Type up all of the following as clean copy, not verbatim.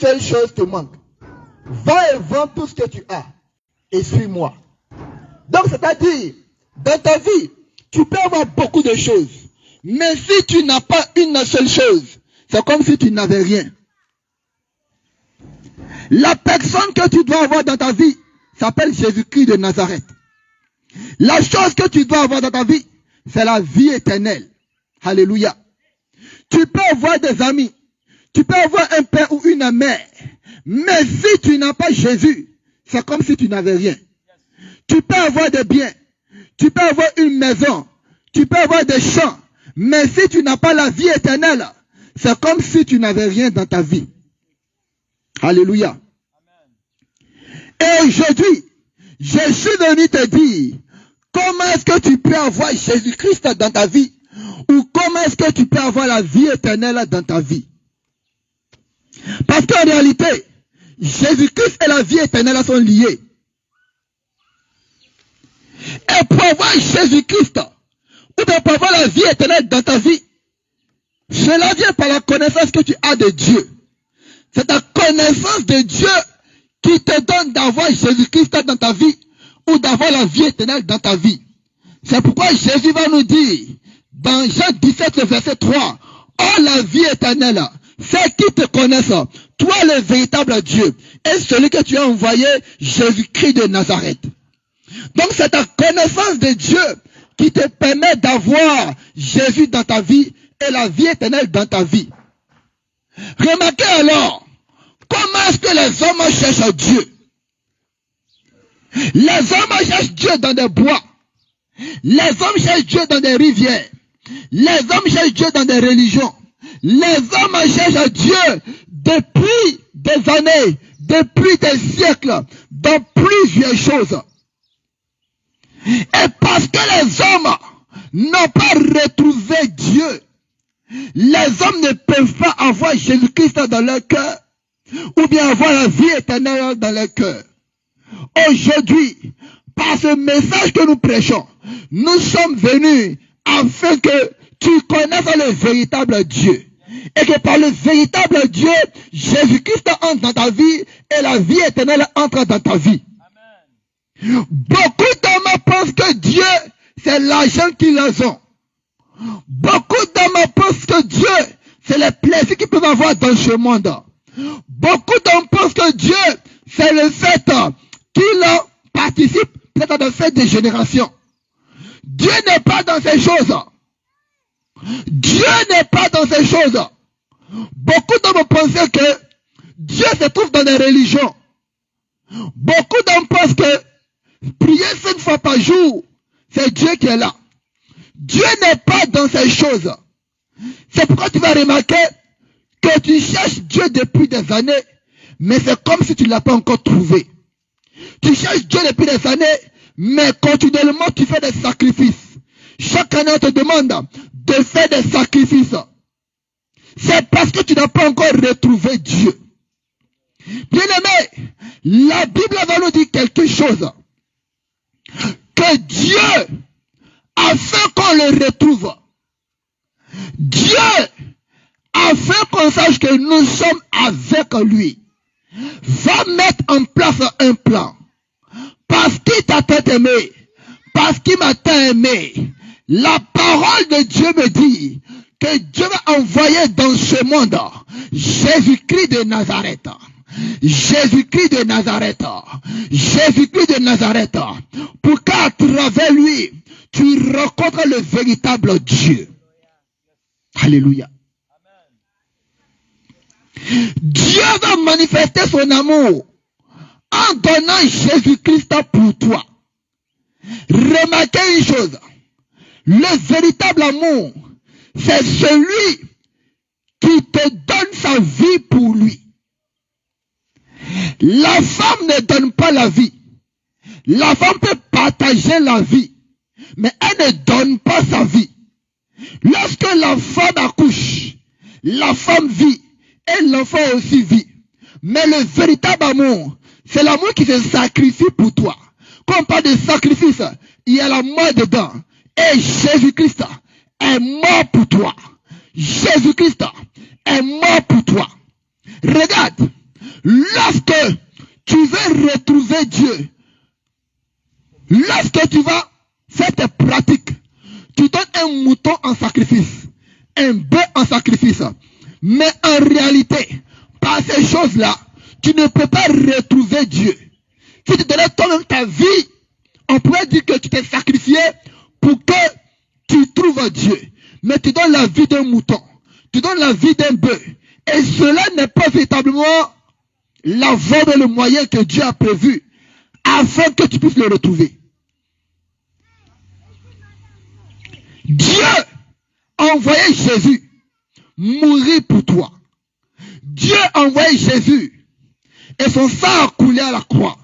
seule chose te manque. Va et vends tout ce que tu as et suis-moi. Donc, c'est-à-dire, dans ta vie, tu peux avoir beaucoup de choses. Mais si tu n'as pas une seule chose, c'est comme si tu n'avais rien. La personne que tu dois avoir dans ta vie s'appelle Jésus-Christ de Nazareth. La chose que tu dois avoir dans ta vie, c'est la vie éternelle. Alléluia. Tu peux avoir des amis, tu peux avoir un père ou une mère, mais si tu n'as pas Jésus, c'est comme si tu n'avais rien. Tu peux avoir des biens, tu peux avoir une maison, tu peux avoir des champs, mais si tu n'as pas la vie éternelle, c'est comme si tu n'avais rien dans ta vie. Alléluia. Et aujourd'hui, je suis venu te dire, comment est-ce que tu peux avoir Jésus-Christ dans ta vie? Ou comment est-ce que tu peux avoir la vie éternelle dans ta vie? Parce qu'en réalité, Jésus-Christ et la vie éternelle sont liés. Et pour avoir Jésus-Christ, ou bien pour avoir la vie éternelle dans ta vie, cela vient par la connaissance que tu as de Dieu. C'est ta connaissance de Dieu qui te donne d'avoir Jésus-Christ dans ta vie ou d'avoir la vie éternelle dans ta vie. C'est pourquoi Jésus va nous dire, dans Jean 17, verset 3, « Oh, la vie éternelle, c'est qui te connaissent, toi le véritable Dieu, et celui que tu as envoyé, Jésus-Christ de Nazareth. » Donc c'est ta connaissance de Dieu qui te permet d'avoir Jésus dans ta vie et la vie éternelle dans ta vie. Remarquez alors, comment est-ce que les hommes cherchent Dieu? Les hommes cherchent Dieu dans des bois. Les hommes cherchent Dieu dans des rivières. Les hommes cherchent Dieu dans des religions. Les hommes cherchent Dieu depuis des années, depuis des siècles, dans plusieurs choses. Et parce que les hommes n'ont pas retrouvé Dieu, les hommes ne peuvent pas avoir Jésus-Christ dans leur cœur, ou bien avoir la vie éternelle dans leur cœur. Aujourd'hui, par ce message que nous prêchons, nous sommes venus afin que tu connaisses le véritable Dieu. Et que par le véritable Dieu, Jésus-Christ entre dans ta vie et la vie éternelle entre dans ta vie. Amen. Beaucoup d'hommes pensent que Dieu, c'est l'argent qu'ils ont. Beaucoup d'hommes pensent que Dieu, c'est les plaisirs qu'ils peuvent avoir dans ce monde. Beaucoup d'hommes pensent que Dieu, c'est le fait qu'ils participent peut-être à des fêtes de génération. Dieu n'est pas dans ces choses. Dieu n'est pas dans ces choses. Beaucoup d'hommes pensaient que Dieu se trouve dans les religions. Beaucoup d'hommes pensent que prier 5 fois par jour, c'est Dieu qui est là. Dieu n'est pas dans ces choses. C'est pourquoi tu vas remarquer que tu cherches Dieu depuis des années, mais c'est comme si tu ne l'as pas encore trouvé. Tu cherches Dieu depuis des années, mais continuellement tu fais des sacrifices. Chaque année on te demande de faire des sacrifices. C'est parce que tu n'as pas encore retrouvé Dieu. Bien-aimé, la Bible va nous dire quelque chose. Que Dieu, afin qu'on le retrouve, Dieu, afin qu'on sache que nous sommes avec lui, va mettre en place un plan. Parce qu'il t'a tant aimé, parce qu'il m'a tant aimé, la parole de Dieu me dit que Dieu va envoyer dans ce monde Jésus-Christ de Nazareth. Jésus-Christ de Nazareth. Jésus-Christ de Nazareth. Pour qu'à travers lui, tu rencontres le véritable Dieu. Alléluia. Dieu va manifester son amour en donnant Jésus-Christ pour toi. Remarquez une chose. Le véritable amour, c'est celui qui te donne sa vie pour lui. La femme ne donne pas la vie. La femme peut partager la vie, mais elle ne donne pas sa vie. Lorsque la femme accouche, la femme vit et l'enfant aussi vit. Mais le véritable amour, c'est l'amour qui se sacrifie pour toi. Quand on parle de sacrifice, il y a la mort dedans. Et Jésus-Christ est mort pour toi. Jésus-Christ est mort pour toi. Regarde, Lorsque tu veux retrouver Dieu, lorsque tu vas faire tes pratiques, tu donnes un mouton en sacrifice, un bœuf en sacrifice. Mais en réalité, par ces choses-là, tu ne peux pas retrouver Dieu. Si tu donnais toi-même ta vie, on pourrait dire que tu t'es sacrifié pour que tu trouves Dieu. Mais tu donnes la vie d'un mouton, tu donnes la vie d'un bœuf. Et cela n'est pas véritablement la voie et le moyen que Dieu a prévu afin que tu puisses le retrouver. Dieu a envoyé Jésus mourir pour toi. Dieu a envoyé Jésus et son sang a coulé à la croix.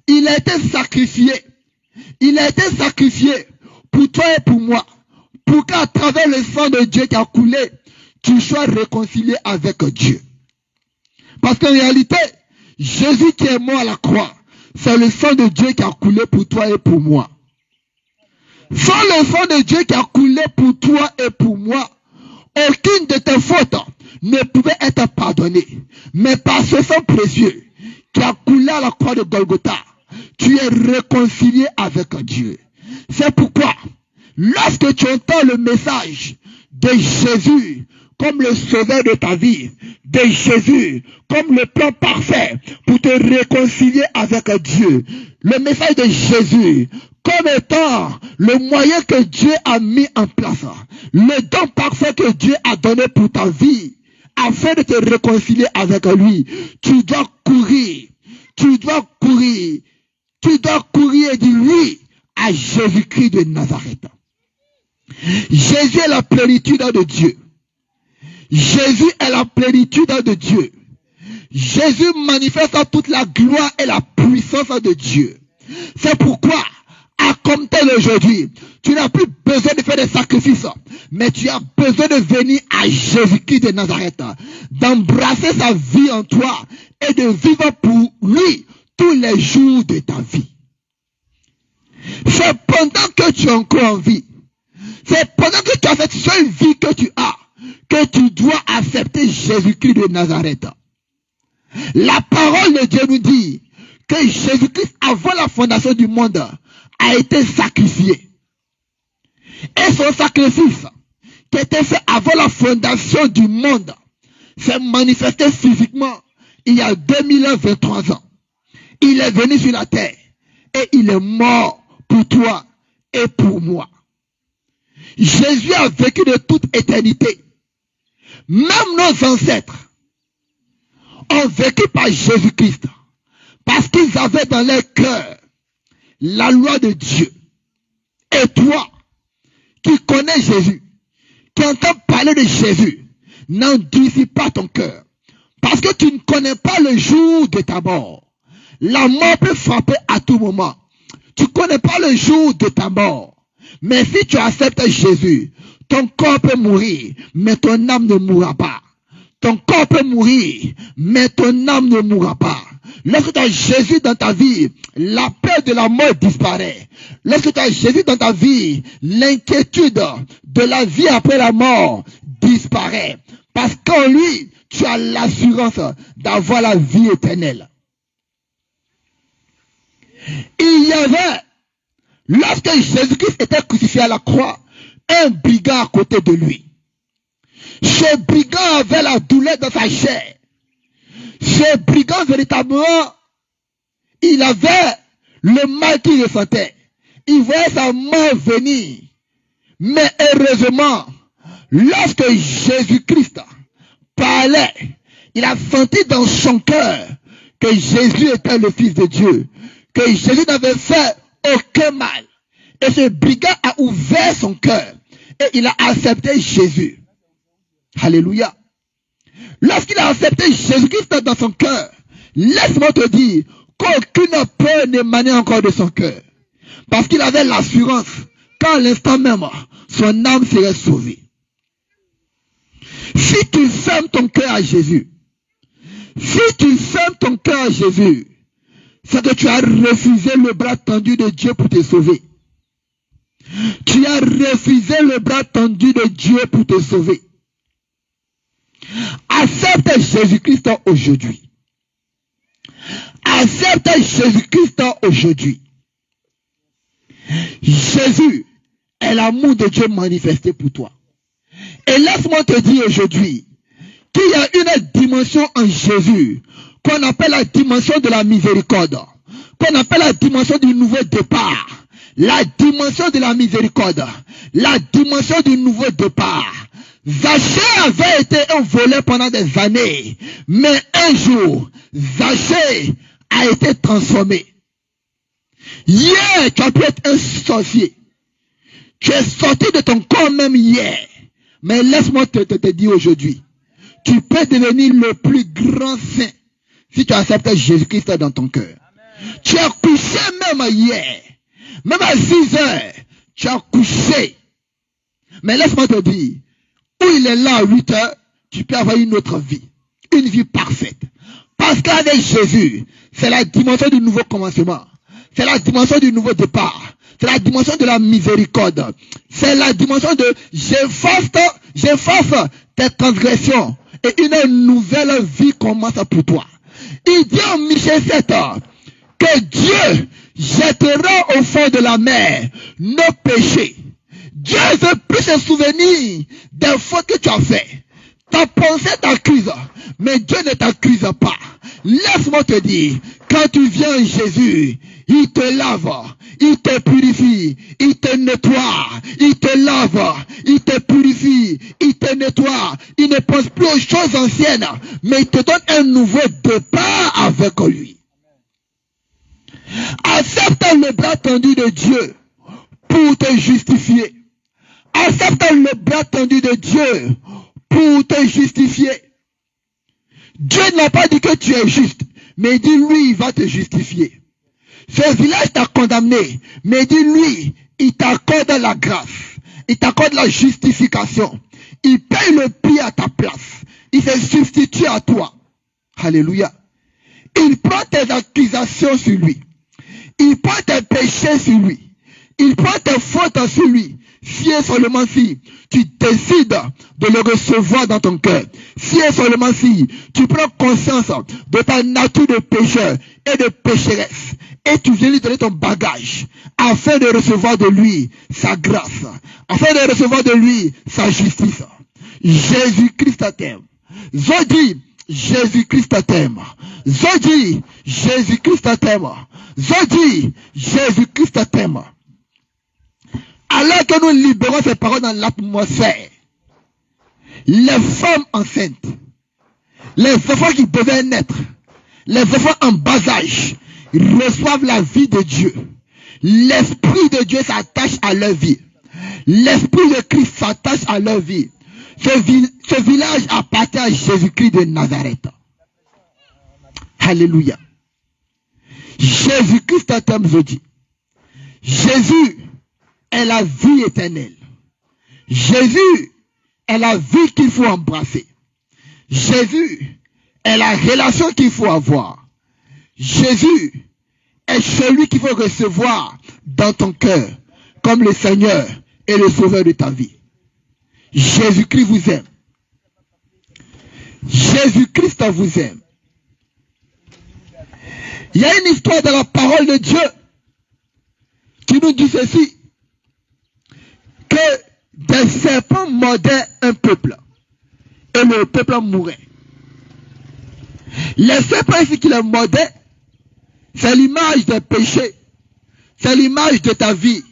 Il a été sacrifié. Il a été sacrifié pour toi et pour moi. Pour qu'à travers le sang de Dieu qui a coulé, tu sois réconcilié avec Dieu. Parce qu'en réalité, Jésus qui est mort à la croix, c'est le sang de Dieu qui a coulé pour toi et pour moi. Sans le sang de Dieu qui a coulé pour toi et pour moi, aucune de tes fautes ne pouvait être pardonnée. Mais par ce sang précieux qui a coulé à la croix de Golgotha, tu es réconcilié avec Dieu. C'est pourquoi, lorsque tu entends le message de Jésus comme le sauveur de ta vie, de Jésus comme le plan parfait pour te réconcilier avec Dieu, le message de Jésus comme étant le moyen que Dieu a mis en place, le don parfait que Dieu a donné pour ta vie, afin de te réconcilier avec lui, tu dois courir et dire oui à Jésus-Christ de Nazareth. Jésus est la plénitude de Dieu. Jésus est la plénitude de Dieu. Jésus manifeste toute la gloire et la puissance de Dieu. C'est pourquoi, à compter d'aujourd'hui, tu n'as plus besoin de faire des sacrifices, mais tu as besoin de venir à Jésus-Christ de Nazareth, d'embrasser sa vie en toi et de vivre pour lui tous les jours de ta vie. C'est pendant que tu es encore en vie, c'est pendant que tu as cette seule vie que tu as, que tu dois accepter Jésus-Christ de Nazareth. La parole de Dieu nous dit que Jésus-Christ, avant la fondation du monde, a été sacrifié. Et son sacrifice, qui était fait avant la fondation du monde, s'est manifesté physiquement il y a 2023 ans. Il est venu sur la terre et il est mort pour toi et pour moi. Jésus a vécu de toute éternité. Même nos ancêtres ont vécu par Jésus-Christ parce qu'ils avaient dans leur cœur la loi de Dieu. Et toi, qui connais Jésus, qui entends parler de Jésus, n'endurcis pas ton cœur. Parce que tu ne connais pas le jour de ta mort. La mort peut frapper à tout moment. Tu ne connais pas le jour de ta mort. Mais si tu acceptes Jésus, ton corps peut mourir, mais ton âme ne mourra pas. Ton corps peut mourir, mais ton âme ne mourra pas. Lorsque tu as Jésus dans ta vie, la peur de la mort disparaît. Lorsque tu as Jésus dans ta vie, l'inquiétude de la vie après la mort disparaît. Parce qu'en lui, tu as l'assurance d'avoir la vie éternelle. Il y avait, lorsque Jésus-Christ était crucifié à la croix, un brigand à côté de lui. Ce brigand avait la douleur dans sa chair. Ce brigand, véritablement, il avait le mal qu'il ressentait. Il voyait sa mort venir. Mais heureusement, lorsque Jésus-Christ parlait, il a senti dans son cœur que Jésus était le Fils de Dieu, que Jésus n'avait fait aucun mal. Et ce brigand a ouvert son cœur et il a accepté Jésus. Alléluia. Lorsqu'il a accepté Jésus-Christ dans son cœur, laisse-moi te dire qu'aucune peur n'émanait encore de son cœur. Parce qu'il avait l'assurance qu'à l'instant même, son âme serait sauvée. Si tu fermes ton cœur à Jésus, c'est que tu as refusé le bras tendu de Dieu pour te sauver. Tu as refusé le bras tendu de Dieu pour te sauver. Accepte Jésus-Christ aujourd'hui. Accepte Jésus-Christ aujourd'hui. Jésus est l'amour de Dieu manifesté pour toi. Et laisse-moi te dire aujourd'hui qu'il y a une dimension en Jésus qu'on appelle la dimension de la miséricorde, qu'on appelle la dimension du nouveau départ, la dimension de la miséricorde, la dimension du nouveau départ. Zachée avait été un voleur pendant des années, mais un jour, Zachée a été transformé. Hier, tu as pu être un sorcier. Tu es sorti de ton corps même hier. Mais laisse-moi te dire aujourd'hui, tu peux devenir le plus grand saint si tu acceptes Jésus-Christ dans ton cœur. Tu as couché même hier. Même à 6 heures, tu as couché. Mais laisse-moi te dire, où il est là à 8 heures, tu peux avoir une autre vie. Une vie parfaite. Parce qu'avec Jésus, c'est la dimension du nouveau commencement. C'est la dimension du nouveau départ. C'est la dimension de la miséricorde. C'est la dimension de j'efface tes transgressions. Et une nouvelle vie commence pour toi. Il dit en Michée 7 que Dieu jettera au fond de la mer nos péchés. Dieu veut plus se souvenir des fautes que tu as fait. Ta pensée t'accuse, mais Dieu ne t'accuse pas. Laisse-moi te dire, quand tu viens à Jésus, il te lave, il te purifie, il te nettoie, il te lave, il te purifie, il te nettoie. Il ne pense plus aux choses anciennes, mais il te donne un nouveau départ avec lui. Accepte le bras tendu de Dieu pour te justifier. Accepte le bras tendu de Dieu pour te justifier. Dieu n'a pas dit que tu es juste, mais il dit lui, il va te justifier. Ce village t'a condamné, mais dit lui, il t'accorde la grâce, il t'accorde la justification. Il paye le prix à ta place. Il se substitue à toi. Alléluia. Il prend tes accusations sur lui. Il prend tes péchés sur lui. Il prend tes fautes sur lui. Si et seulement si tu décides de le recevoir dans ton cœur, si et seulement si tu prends conscience de ta nature de pécheur et de pécheresse, et tu viens lui donner ton bagage, afin de recevoir de lui sa grâce, afin de recevoir de lui sa justice. Jésus-Christ t'aime. Zodi, Jésus-Christ t'aime. Zodi, Jésus-Christ t'aime. Zodi, Jésus-Christ t'aime. Alors que nous libérons ces paroles dans l'atmosphère, les femmes enceintes, les enfants qui devaient naître, les enfants en bas âge, reçoivent la vie de Dieu. L'Esprit de Dieu s'attache à leur vie. L'Esprit de Christ s'attache à leur vie. Ce village appartient à Jésus-Christ de Nazareth. Alléluia. Jésus-Christ t'aime, Zodi. Jésus est la vie éternelle. Jésus est la vie qu'il faut embrasser. Jésus est la relation qu'il faut avoir. Jésus est celui qu'il faut recevoir dans ton cœur comme le Seigneur et le Sauveur de ta vie. Jésus-Christ vous aime. Jésus-Christ vous aime. Il y a une histoire dans la parole de Dieu qui nous dit ceci, que des serpents mordaient un peuple et le peuple mourait. Les serpents ici qui les mordaient, c'est l'image des péchés, c'est l'image de ta vie,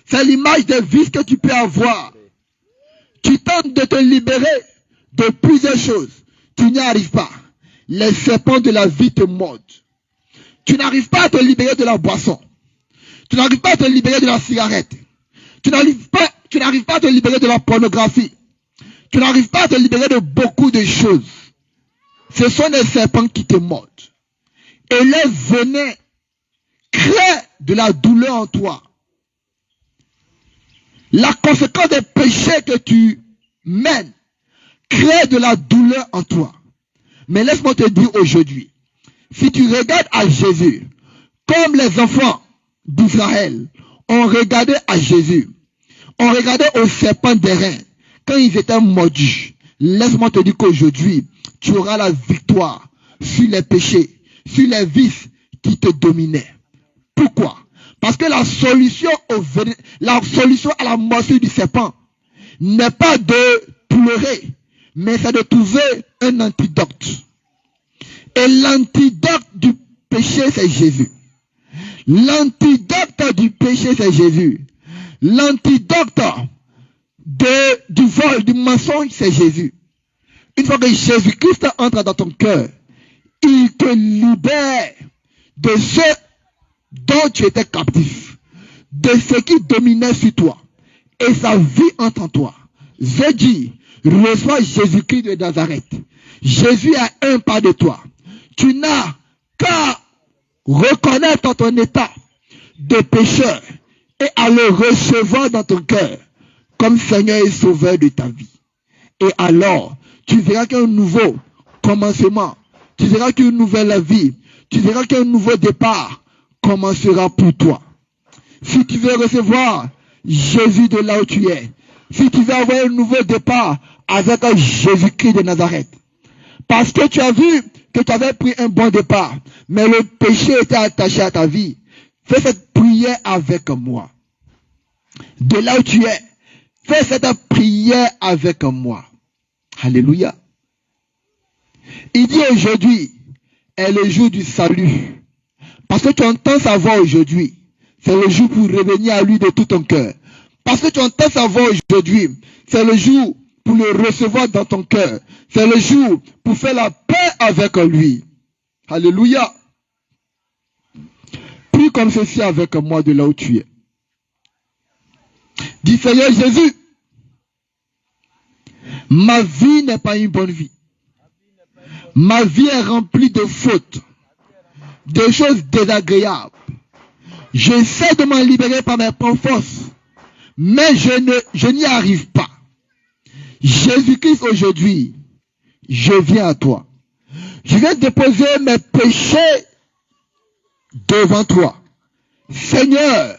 c'est l'image des vices que tu peux avoir. Tu tentes de te libérer de plusieurs choses, tu n'y arrives pas. Les serpents de la vie te mordent. Tu n'arrives pas à te libérer de la boisson. Tu n'arrives pas à te libérer de la cigarette. Tu n'arrives pas à te libérer de la pornographie. Tu n'arrives pas à te libérer de beaucoup de choses. Ce sont des serpents qui te mordent. Et les venin crée de la douleur en toi. La conséquence des péchés que tu mènes crée de la douleur en toi. Mais laisse-moi te dire aujourd'hui, si tu regardes à Jésus, comme les enfants d'Israël ont regardé à Jésus, ont regardé aux serpents d'airain quand ils étaient mordus, laisse-moi te dire qu'aujourd'hui, tu auras la victoire sur les péchés, sur les vices qui te dominaient. Pourquoi? Parce que la solution à la morsure du serpent n'est pas de pleurer, mais c'est de trouver un antidote. Et l'antidote du péché, c'est Jésus. L'antidote du péché, c'est Jésus. L'antidote du vol, du mensonge, c'est Jésus. Une fois que Jésus-Christ entre dans ton cœur, il te libère de ce dont tu étais captif, de ce qui dominait sur toi, et sa vie entre en toi. Je dis, reçois Jésus-Christ de Nazareth. Jésus a un pas de toi. Tu n'as qu'à reconnaître ton état de pécheur et à le recevoir dans ton cœur comme Seigneur et Sauveur de ta vie. Et alors, tu verras qu'un nouveau commencement, tu verras qu'une nouvelle vie, tu verras qu'un nouveau départ commencera pour toi. Si tu veux recevoir Jésus de là où tu es, si tu veux avoir un nouveau départ avec Jésus-Christ de Nazareth, parce que tu as vu que tu avais pris un bon départ, mais le péché était attaché à ta vie, fais cette prière avec moi. De là où tu es, fais cette prière avec moi. Alléluia. Il dit aujourd'hui est le jour du salut. Parce que tu entends sa voix aujourd'hui, c'est le jour pour revenir à lui de tout ton cœur. Parce que tu entends sa voix aujourd'hui, c'est le jour pour le recevoir dans ton cœur. C'est le jour pour faire la paix avec lui. Alléluia. Prie comme ceci avec moi de là où tu es. Dis Seigneur Jésus, ma vie n'est pas une bonne vie. Ma vie est remplie de fautes, de choses désagréables. J'essaie de m'en libérer par mes propres forces, mais je n'y arrive pas. Jésus-Christ, aujourd'hui, je viens à toi. Je viens déposer mes péchés devant toi. Seigneur,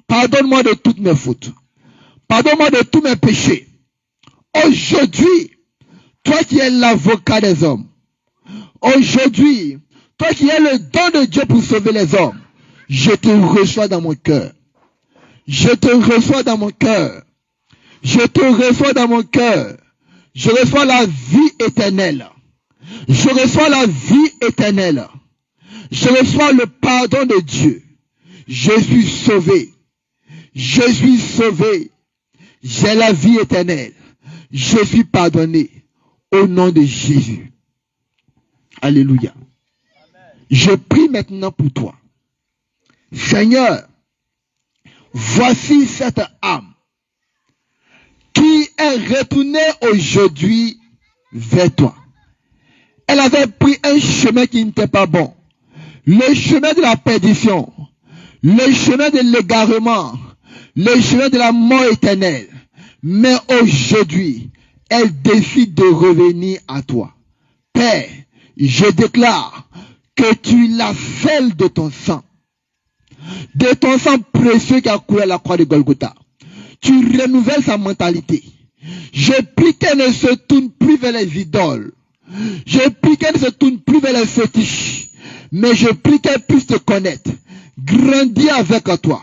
pardonne-moi de toutes mes fautes. Pardonne-moi de tous mes péchés. Aujourd'hui, toi qui es l'avocat des hommes, aujourd'hui, toi qui es le don de Dieu pour sauver les hommes, je te reçois dans mon cœur. Je te reçois dans mon cœur. Je te reçois dans mon cœur. Je reçois la vie éternelle. Je reçois la vie éternelle. Je reçois le pardon de Dieu. Je suis sauvé. Je suis sauvé. J'ai la vie éternelle. Je suis pardonné au nom de Jésus. Alléluia. Je prie maintenant pour toi. Seigneur, voici cette âme qui est retournée aujourd'hui vers toi. Elle avait pris un chemin qui n'était pas bon. Le chemin de la perdition, le chemin de l'égarement, le chemin de la mort éternelle. Mais aujourd'hui, elle décide de revenir à toi. Père, je déclare que tu la selles de ton sang précieux qui a coulé à la croix de Golgotha. Tu renouvelles sa mentalité. Je prie qu'elle ne se tourne plus vers les idoles. Je prie qu'elle ne se tourne plus vers les fétiches. Mais je prie qu'elle puisse te connaître. Grandir avec toi.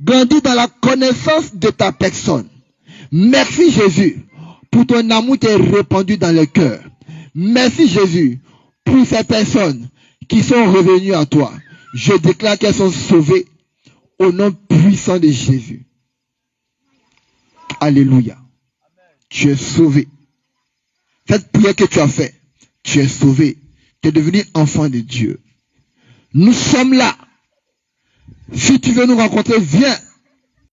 Grandir dans la connaissance de ta personne. Merci Jésus pour ton amour qui est répandu dans le cœur. Merci Jésus pour ces personnes qui sont revenues à toi. Je déclare qu'elles sont sauvées au nom puissant de Jésus. Alléluia. Tu es sauvé. Cette prière que tu as faite, tu es sauvé. Tu es devenu enfant de Dieu. Nous sommes là. Si tu veux nous rencontrer, viens.